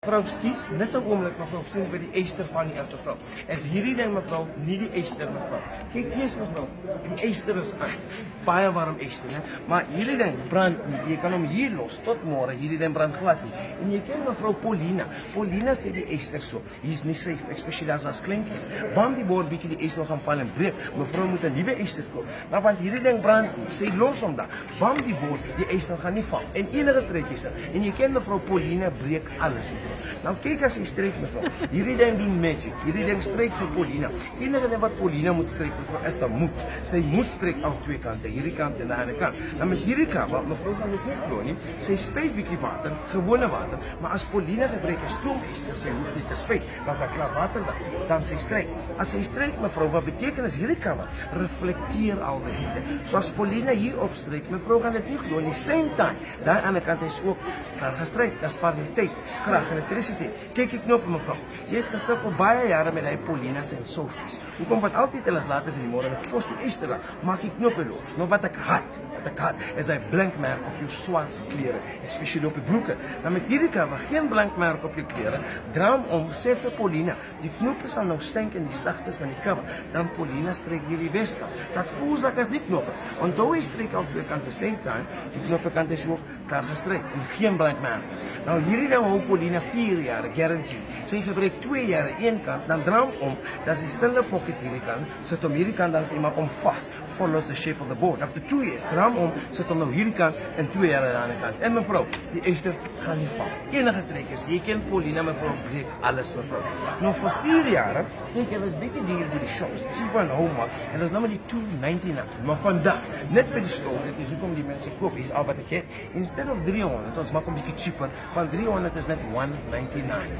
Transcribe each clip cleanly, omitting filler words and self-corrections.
Mevrou, skus, net 'n oomblik mevrou, sien by die yster van die mevrou. Is hierdie ding mevrou, nie die yster mevrou. Kyk eers mevrou, die yster is aan. Baie warm yster, né? Maar hierdie ding brand nie. Jy kan hom hier los tot môre, hierdie ding brand glad nie. En jy ken mevrou Paulina. Paulina sê die yster so. Hier is nie safe, especially as kleintjies. Bam die bord bietjie die yster gaan val en breek. Mevrou moet 'n nuwe yster koop. Nou want hierdie ding brand nie. Sê los hom dan. Bam die bord, die yster gaan nie val. En enige streekyster. En jy ken mevrou Paulina breek alles mevrou. Nou kyk as hy streek mevrou. Hierdie ding doen magic. Hierdie ding streek vir Paulina. Enige ding wat Paulina moet streek mevrou is 'n moed. Sy moet streek aan twee kante, hierdie kant en die ander kant. Nou met hierdie kant wat mevrou gaan dit nie glo nie. Sy spuit bietjie water, gewone water, maar as Paulina gebruik 'n stoomyster, sy hoef nie te spuit. Was daar klaar water dan sy streek. As sy streek mevrou, wat beteken is hierdie kant reflekteer al die hitte. So as Paulina hier opstreek, mevrou gaan dit nie glo nie. Same time, daai ander kant is ook daar gestreek. Dat spaar jy tyd, krag, elektrisiteit. Kyk die knop mevrou. Jy het gesukkel baie jare met hy Paulina's en Sophie's. Hoekom wat altyd hulle laat is in die môre met fos die yster dan maak die knoppe los. Nou wat ek haat is hy blinkmerk op jou swart klere, especially op die broeke. Nou met hierdie cover geen blinkmerk op jou klere. Draai hom om, sê vir Paulina, die knoppe sal nou stink in die sagtes van die cover. Dan Paulina streek hierdie weskant. Dat voel sak as nie knoppe. Onthou hy streek al twee kante same time. Die knoppe kant is ook daar gestreek en geen blinkmerk. Nou hierdie ding hou Paulina 4 jaar, guarantee. Sy gebruik 2 jaar een kant, dan draai hom om, dat is die stille pocket hierdie kant, sit hom hierdie kant, dan is iemand om vast, follows the shape of the board. After 2 years, draai hom om, sit hom nou hierdie kant, en 2 jaar aan die ander kant. En mevrou, die yster gaan nie val. Enige streekers, jy ken Paulina mevrou, breek alles mevrou. Nou vir 4 jaar, kyk, hy was bietjie duur by die shops, cheaper en Hallmark, en dat is nou maar die $299. Maar vandag, net vir die store, dit is hoekom die mense koop, hier is al wat ek het, instead of 300, ons maak hom bietjie cheaper, van 300 is net $199.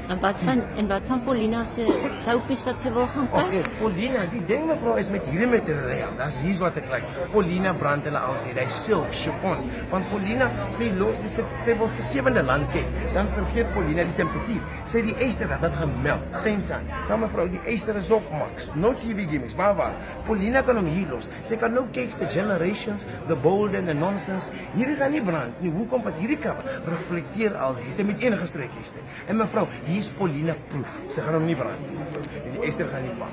En wat van Paulina se soupies wat sy wil gaan koop? Okay, Paulina, die ding mevrou is met hierdie materiaal. Dis hier's wat ek like. Paulina brand hulle altyd. Hy silk, chiffons. Van Paulina sy wil vir 7de land kyk. Dan vergeet Paulina die temperatuur. Sy die yster dat dit gemeld. Same time. Nou mevrou, die yster is ook max. No TV gimmicks, maar waar. Paulina kan hom hier los. Sy kan nou kyk vir generations, the bold and the nonsense. Hierdie gaan nie brand nie. Hoekom wat hierdie cover reflekteer al dit met enige streekyster. En mevrou, hier is Paulina proof. Sy gaan hom nie brand nie. En die yster gaan nie val.